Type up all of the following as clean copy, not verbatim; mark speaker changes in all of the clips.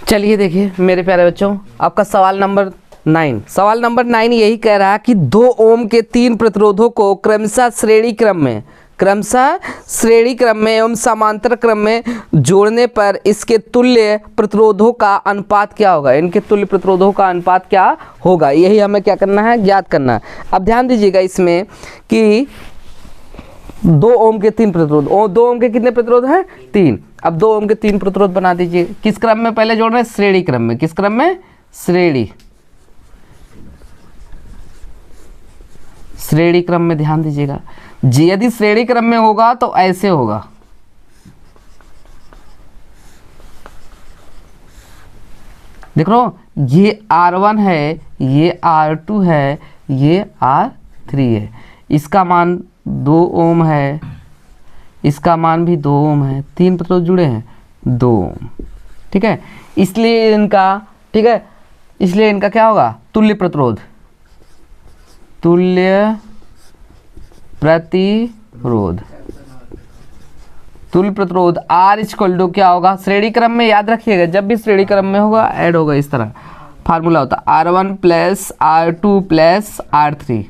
Speaker 1: चलिए देखिए मेरे प्यारे बच्चों, आपका सवाल नंबर 9। सवाल नंबर 9 यही कह रहा है कि 2 ओम के 3 प्रतिरोधों को क्रमशः श्रेणी क्रम में एवं समांतर क्रम में जोड़ने पर इसके तुल्य प्रतिरोधों का अनुपात क्या होगा। इनके तुल्य प्रतिरोधों का अनुपात क्या होगा, यही हमें क्या करना है, ज्ञात करना है। अब ध्यान दीजिएगा इसमें कि 2 ओम के 3 प्रतिरोध, 2 ओम के कितने प्रतिरोध हैं, 3। अब 2 ओम के 3 प्रतिरोध बना दीजिए। किस क्रम में पहले जोड़ रहे हैं, श्रेणी क्रम में। किस क्रम में, श्रेणी क्रम में। ध्यान दीजिएगा जी, यदि श्रेणी क्रम में होगा तो ऐसे होगा, देख लो, ये R1 है, ये R2 है, ये R3 है। इसका मान 2 ओम है, इसका मान भी 2 ओम है। 3 प्रतिरोध जुड़े हैं, 2 ओम। ठीक है, इसलिए इनका, ठीक है, इसलिए इनका क्या होगा, तुल्य प्रतिरोध R इक्वल टू क्या होगा, श्रेणी क्रम में। याद रखिएगा जब भी श्रेणी क्रम में होगा ऐड होगा, इस तरह फार्मूला होता है R1 plus R2 plus R3।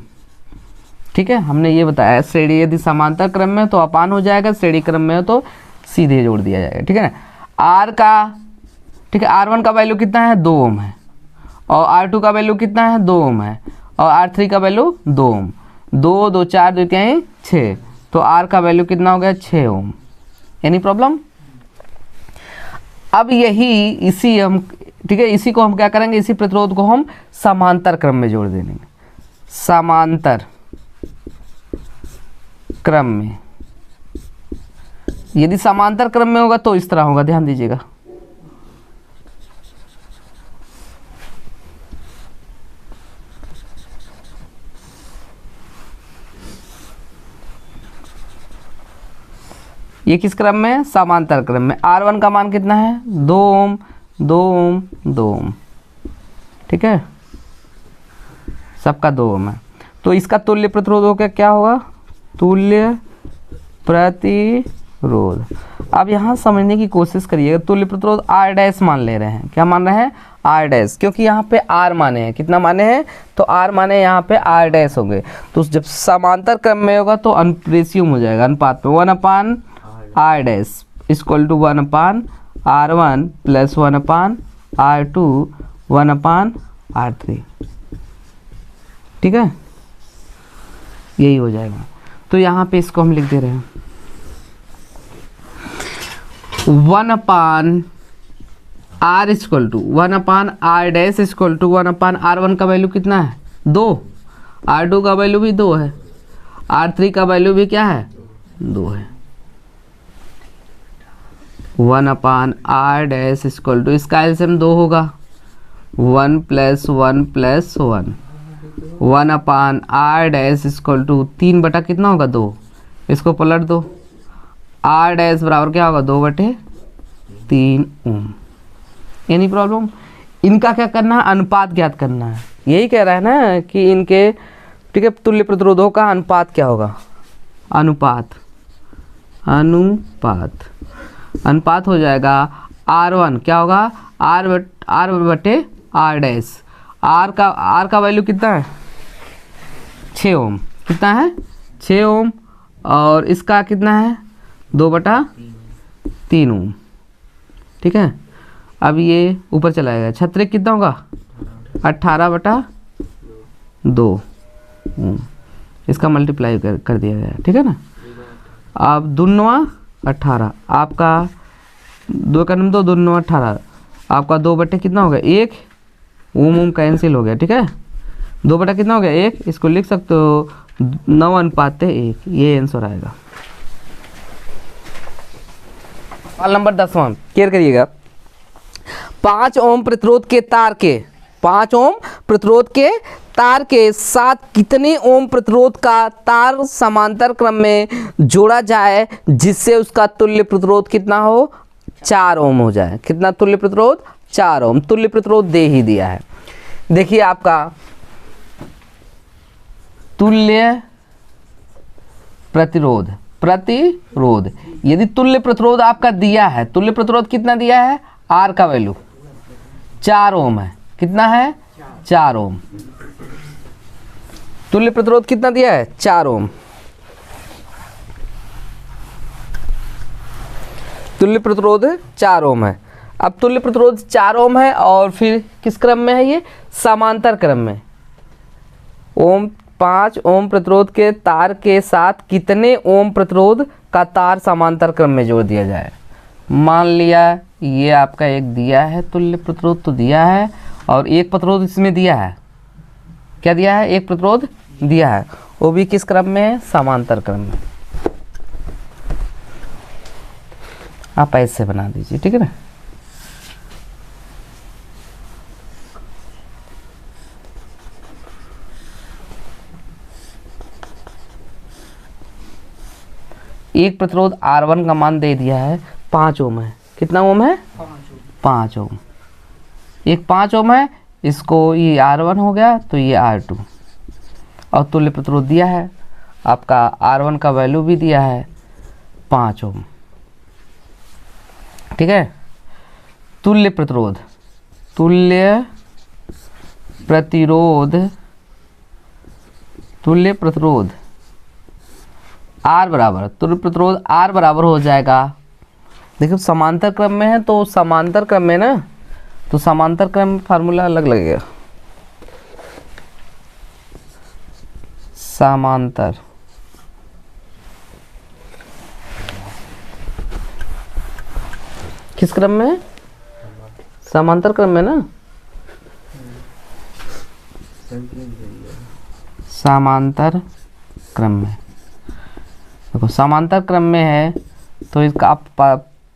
Speaker 1: ठीक है, हमने ये बताया श्रेणी यदि समांतर क्रम में तो अपान हो जाएगा, श्रेणी क्रम में हो तो सीधे जोड़ दिया जाएगा। ठीक है ना, R का, ठीक है, R1 का वैल्यू कितना है, 2 ओम है, और R2 का वैल्यू कितना है, 2 ओम है, और R3 का वैल्यू 2 ओम। 2 2 4 2 क्या है 6, तो R का वैल्यू कितना हो गया, 6 ओम। Any problem. अब यही इसी हम, ठीक है, इसी को हम क्या करेंगे, इसी प्रतिरोध को हम समांतर क्रम में जोड़ देंगे। समांतर क्रम में, यदि समांतर क्रम में होगा तो इस तरह होगा, ध्यान दीजिएगा। ये किस क्रम में, समांतर क्रम में। R1 का मान कितना है, 2 ओम 2 ओम 2 ओम। ठीक है, सबका 2 ओम है, तो इसका तुल्य प्रतिरोध होगा, क्या होगा, तुल्य प्रतिरोध। अब यहाँ समझने की कोशिश करिएगा, तुल्य प्रतिरोध R डैश मान ले रहे हैं। क्या मान रहे हैं, R डैश, क्योंकि यहाँ पे R माने हैं, कितना माने हैं, तो R माने यहाँ पे R डैश हो गए। तो जब समांतर क्रम में होगा तो रेशियो हो जाएगा, अनुपात में 1/R dash equal to 1/R1 plus 1/R2 1/R3। ठीक है, यही हो जाएगा। तो यहाँ पे इसको हम लिख दे रहे हैं 1/R equal to 1/R dash equal to 1/R1 का वैल्यू कितना है, 2, R2 का वैल्यू भी 2 है, R3 का वैल्यू भी क्या है, 2 है। 1/R डैश इक्वल टू, इसका एलसीएम 2 होगा, 1 plus 1 plus 1। 1/R dash equal to 3 बटा कितना होगा, 2, इसको पलट दो, R डैश बराबर क्या होगा, 2/3 ओम। Any problem. इनका क्या करना है, अनुपात ज्ञात करना है। यही कह रहा है ना कि इनके, ठीक है, तुल्य प्रतिरोधों का अनुपात क्या होगा, अनुपात हो जाएगा R1 क्या होगा, R बटे R डैश। R का वैल्यू कितना है, 6 ओम। कितना है, 6 ओम, और इसका कितना है, 2/3 ओम। ठीक है, अब ये ऊपर चला जाएगा, छत्रिक कितना होगा, 18/2 ओम। इसका मल्टीप्लाई कर दिया गया। ठीक है ना, अब दुन्नवा 18, आपका 2 का 2 दुन्नवा 18, आपका 2 बटे कितना हो गया, 1 ओम कैंसिल हो गया। ठीक है, 2 बटा कितना हो गया, 1, इसको लिख सकते हो 9:1, ये आंसर आएगा। सवाल नंबर 10वां क्लियर करिएगा। 5 ओम प्रतिरोध के तार के, 5 ओम प्रतिरोध के तार के साथ कितने ओम प्रतिरोध का तार समांतर क्रम में जोड़ा जाए जिससे उसका तुल्य प्रतिरोध कितना हो, 4 ओम हो जाए। कितना तुल्य प्रतिरोध, 4 ओम। तुल्य प्रतिरोध दे ही दिया है। देखिए आपका तुल्य प्रतिरोध, यदि तुल्य प्रतिरोध आपका दिया है, तुल्य प्रतिरोध कितना दिया है, R का वैल्यू 4 ओम है। कितना है? 4 ओम। तुल्य प्रतिरोध कितना दिया है? 4 ओम। तुल्य प्रतिरोध 4 ओम है। अब तुल्य प्रतिरोध 4 ओम है और फिर किस क्रम में है ये? समांतर क्रम में। 5 ओम प्रतिरोध के तार के साथ कितने ओम प्रतिरोध का तार समांतर क्रम में जोड़ दिया जाए? मान लिया ये आपका एक दिया है, तुल्य प्रतिरोध तो दिया है और एक प्रतिरोध इसमें दिया है। क्या दिया है? एक प्रतिरोध दिया है, वो भी किस क्रम में है? समांतर क्रम में। आप ऐसे बना दीजिए, ठीक है ना। एक प्रतिरोध R1 का मान दे दिया है 5 ओम है। कितना ओम है? 5 ओम। एक 5 ओम है, इसको ये R1 हो गया तो ये R2 और तुल्य प्रतिरोध दिया है आपका R1 का वैल्यू भी दिया है 5 ओम। ठीक है। तुल्य प्रतिरोध R बराबर, तुल्य प्रतिरोध R बराबर हो जाएगा। देखो समांतर क्रम में है तो समांतर क्रम में ना, तो समांतर क्रम में फार्मूला अलग लगेगा। समांतर किस क्रम में? समांतर क्रम में ना। समांतर क्रम में देखो, समांतर क्रम में है तो इसका आप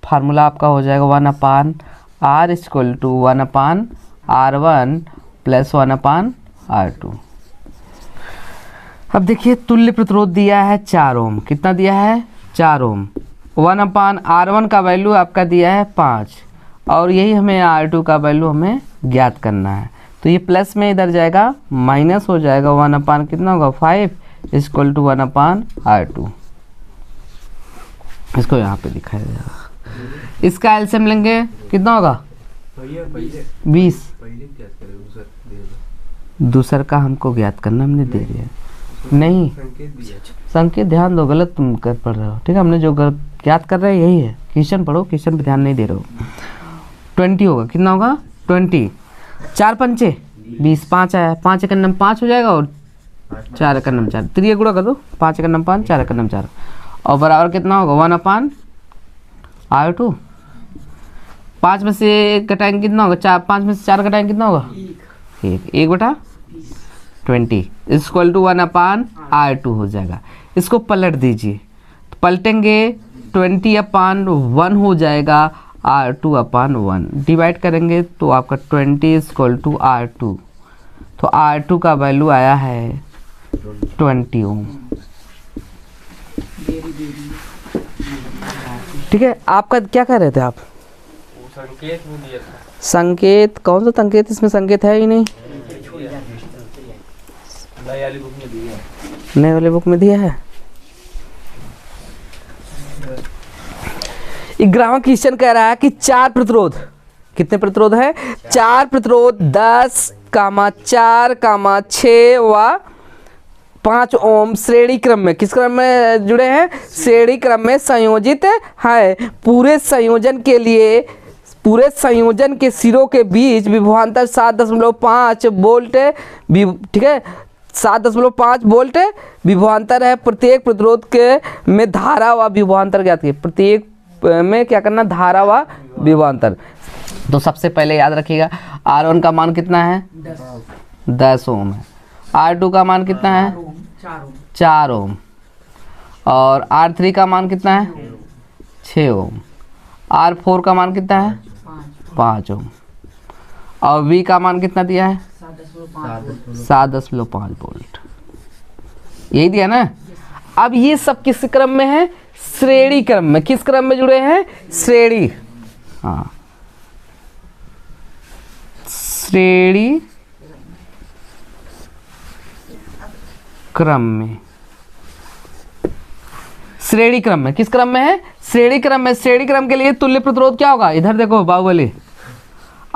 Speaker 1: फार्मूला आपका हो जाएगा 1/R equal to 1/R1 plus 1/R2। अब देखिए तुल्य प्रतिरोध दिया है 4 ओम। कितना दिया है? 4 ओम। 1/R1 का वैल्यू आपका दिया है 5 और यही हमें R2 का वैल्यू हमें ज्ञात करना है। तो ये प्लस में इधर जाएगा, माइनस हो जाएगा। 1/, कितना होगा? 5 इक्वल टू 1/R2। इसको यहाँ पे दिखाया जाएगा। इसका एलसीएम लेंगे, कितना होगा? 20। दूसर का हमको ज्ञात करना, हमने दे दिया। नहीं, संकेत ध्यान दो, गलत तुम कर पढ़ रहे हो। ठीक है, हमने जो ज्ञात कर रहे हैं यही है। क्वेश्चन पढ़ो, क्वेश्चन पे ध्यान नहीं दे रहे हो। 20 होगा। कितना होगा? 20। 4 पंचे 20, 5 आया, 5 एक नम 5 हो जाएगा और 4 एक नम 4, 3 गुणा कर दो, 5 एक नम 5, 4 एक नम 4 और बराबर कितना होगा? 1/R2। 5 में से 1 घटाएंगे कितना होगा? 4। 5 में से 4 घटाएंगे कितना होगा? 1/20 इक्वल टू 1/R2 हो जाएगा। इसको पलट दीजिए, तो पलटेंगे 20/1 हो जाएगा R2/1। डिवाइड करेंगे तो आपका 20 इक्वल टू R2। तो R2 का वैल्यू आया है 20 ओम। ठीक है, आपका क्या कह रहे थे आप?
Speaker 2: संकेत में दिया था।
Speaker 1: संकेत कौन सा संकेत? इसमें संकेत है ही नहीं।
Speaker 2: नई वाली बुक में दिया है।
Speaker 1: नए वाले बुक में दिया है। 11वां क्वेश्चन कह रहा है कि 4 प्रतिरोध, कितने प्रतिरोध है? 4 प्रतिरोध 10, 4, 6 व 5 ओम श्रेणी क्रम में, किस क्रम में जुड़े हैं? श्रेणी क्रम में संयोजित है। पूरे संयोजन के लिए, पूरे संयोजन के सिरों के बीच विभवांतर 7.5 वोल्ट। ठीक है, 7.5 वोल्ट विभवांतर है। प्रत्येक प्रतिरोध के में धारा व विभवांतर ज्ञात कीजिए। प्रत्येक में क्या करना? धारा व विभवांतर। तो सबसे पहले याद रखिएगा R1 का मान कितना है? 10 ओम है। R2 का मान कितना है? 4 ओम। और R3 का मान कितना है? 6 ओम। R4 का मान कितना है? 5 ओम। और V का मान कितना दिया है? 7.5 वोल्ट। यही दिया ना। अब ये सब किस क्रम में है? श्रेणी क्रम में। किस क्रम में जुड़े हैं? श्रेणी, हाँ, श्रेणी क्रम में। श्रेणी क्रम में किस क्रम में है? श्रेणी क्रम में। श्रेणी क्रम के लिए तुल्य प्रतिरोध क्या होगा? इधर देखो बाहुबली,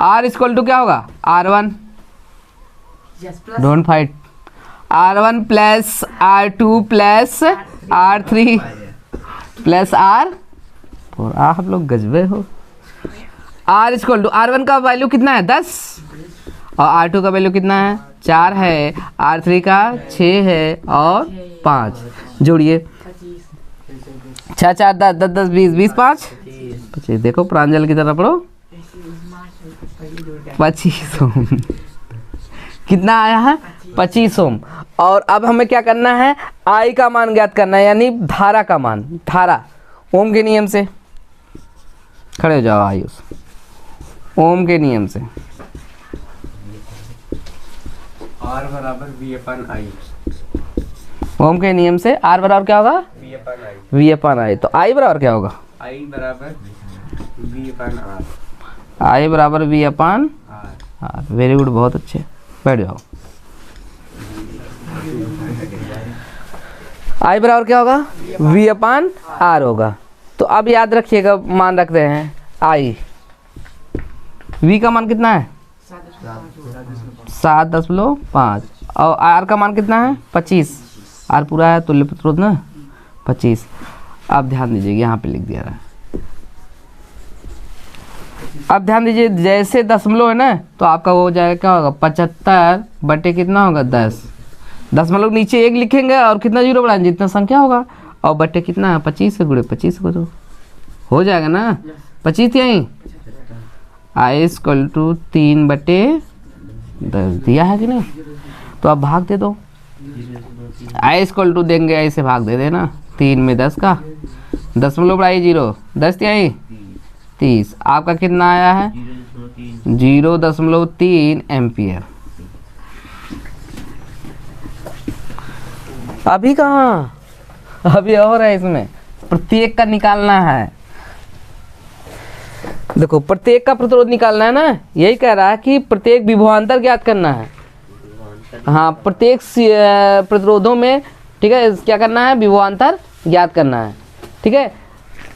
Speaker 1: आर इक्वल टू क्या होगा R1, don't fight, R1 plus R2 plus R3 plus R4। आप लोग गजबे हो। R इक्वल टू R1 का वैल्यू कितना है 10 और R2 का वैल्यू कितना है 4 है, R3 का 6 है और 5। जोड़िए 6 4 10 10 10 20 20 5 25। देखो प्रांजल की तरह पढ़ो। 25 ओम कितना आया है 25 ओम। और अब हमें क्या करना है, आई का मान ज्ञात करना है, यानी धारा का मान। धारा ओम के नियम से खड़े हो जाओ आयुष, ओम के नियम से
Speaker 2: R बराबर V अपन I।
Speaker 1: ओम के नियम से R बराबर क्या होगा
Speaker 2: V अपन I।
Speaker 1: V अपन आई। तो I बराबर क्या होगा
Speaker 2: I बराबर V अपन R।
Speaker 1: I बराबर V अपन
Speaker 2: R।
Speaker 1: R। वेरी गुड, बहुत अच्छे, बैठ जाओ। I बराबर क्या होगा V अपन R होगा। तो अब याद रखिएगा, मान रखते हैं I, V का मान कितना है 7.5 और R का मान कितना है 25। R पूरा है तुल्य प्रतिरोध ना 25। अब ध्यान दीजिए, यहाँ पे लिख दिया रहा है। अब ध्यान दीजिए, जैसे दशमलव है ना तो आपका वो हो जाएगा क्या होगा 75 बटे कितना होगा 10। दशमलव नीचे 1 लिखेंगे और कितना जीरो बढ़ाएंगे जितना संख्या होगा, और बटे कितना है 25 से गुणे 25 को तो हो जाएगा ना 25 यहीं। आई इक्वल टू 3 बटे 10 दिया है कि नहीं, तो अब भाग दे दो। आई इक्वल टू देंगे, ऐसे भाग दे देना 3 में 10 का, दशमलव बढ़ाई 0 10 यहीं 30। आपका कितना आया है 0.3 एम्पियर। अभी कहाँ, अभी और है, इसमें प्रत्येक का निकालना है। देखो प्रत्येक का प्रतिरोध निकालना है ना, यही कह रहा है कि प्रत्येक विभवांतर ज्ञात करना है। हाँ, प्रत्येक प्रतिरोधों में, ठीक है, क्या करना है विभवांतर ज्ञात करना है। ठीक है,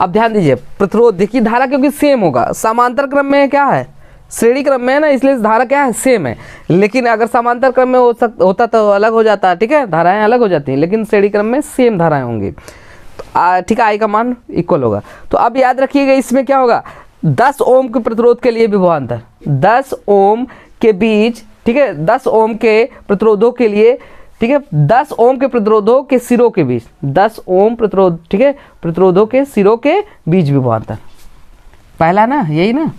Speaker 1: अब ध्यान दीजिए, प्रतिरोध देखिए, धारा क्योंकि सेम होगा, समांतर क्रम में क्या है श्रेणी क्रम में है ना, इसलिए धारा क्या है सेम है। लेकिन अगर समांतर क्रम में होता तो अलग हो जाता है। ठीक है, धाराएं अलग हो जाती हैं, लेकिन श्रेणी क्रम में सेम धाराएं होंगी। तो ठीक है, आई का मान इक्वल होगा। तो अब याद रखिएगा, इसमें क्या होगा 10 ओम के प्रतिरोध के लिए विभवांतर 10 ओम के बीच, ठीक है, 10 ओम के प्रतिरोधों के लिए, ठीक है, 10 ओम के प्रतिरोधों के सिरों के बीच, 10 ओम प्रतिरोध, ठीक है, प्रतिरोधों के सिरों के बीच विभवांतर। पहला ना यही ना,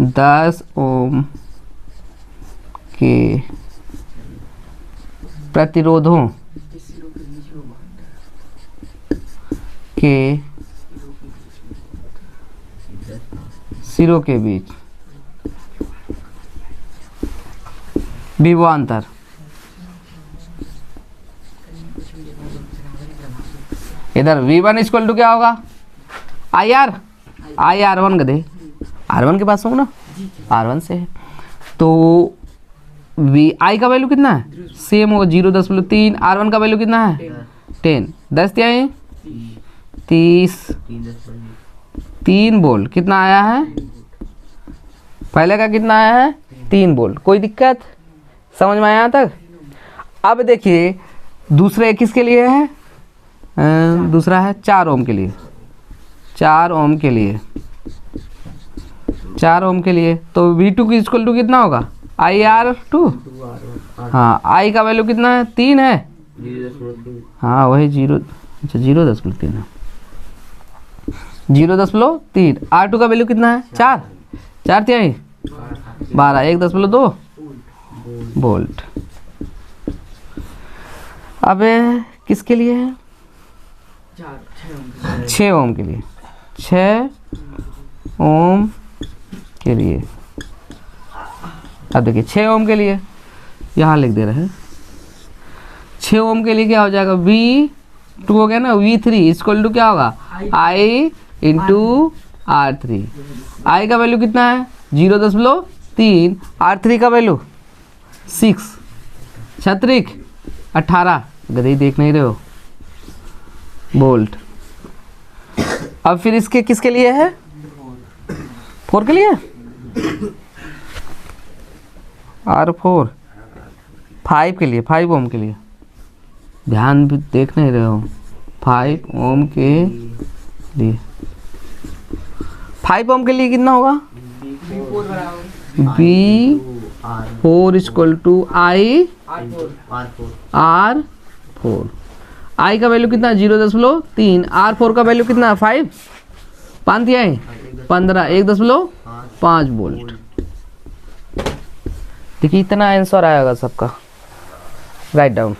Speaker 1: 10 ओम के प्रतिरोधों के सिरों के बीच विभवांतर। इधर V1 इक्वल टू क्या होगा IR, I R1 गधे, R1 के पास हूँ ना, R1 से है तो I का वैल्यू कितना है सेम होगा 0.3। R1 का वैल्यू कितना है 10 10 क्या है 30 3 वोल्ट। कितना आया है पहले का, कितना आया है 3 वोल्ट। कोई दिक्कत समझ में आया यहाँ तक। अब देखिए दूसरे किसके लिए है, दूसरा है 4 ओम के लिए, 4 ओम के लिए, 4 ओम के लिए। तो V2 की इक्वल टू कितना होगा IR2। हाँ, I का वैल्यू कितना है 3 है, हाँ वही 0.3 है, 0.3। R2 का वैल्यू कितना है 4 4 त्याई 12 1.2 वोल्ट। अब किसके लिए है 6 ओम के लिए, 6 ओम के लिए। अब देखिए 6 ओम के लिए यहाँ लिख दे रहे हैं, 6 ओम के लिए क्या हो जाएगा V2 हो गया ना, V3 इक्वल टू क्या होगा I इंटू R3। I का वैल्यू कितना है 0.3, R3 का वैल्यू 6 छत्रिक 18 गधे देख नहीं रहे हो वोल्ट। अब फिर इसके किसके लिए है 4 के लिए, R4 5 के लिए, 5 ओम के लिए, ध्यान भी देख नहीं रहे हो, 5 ओम के लिए, 5 ओम के लिए कितना होगा? B4 equal to I R4। I का वैल्यू कितना? 0.3। R4 का वैल्यू कितना? 5। 5 दिया है, 15, 1.5 वोल्ट। देखिए इतना आंसर आएगा सबका, राइट डाउन।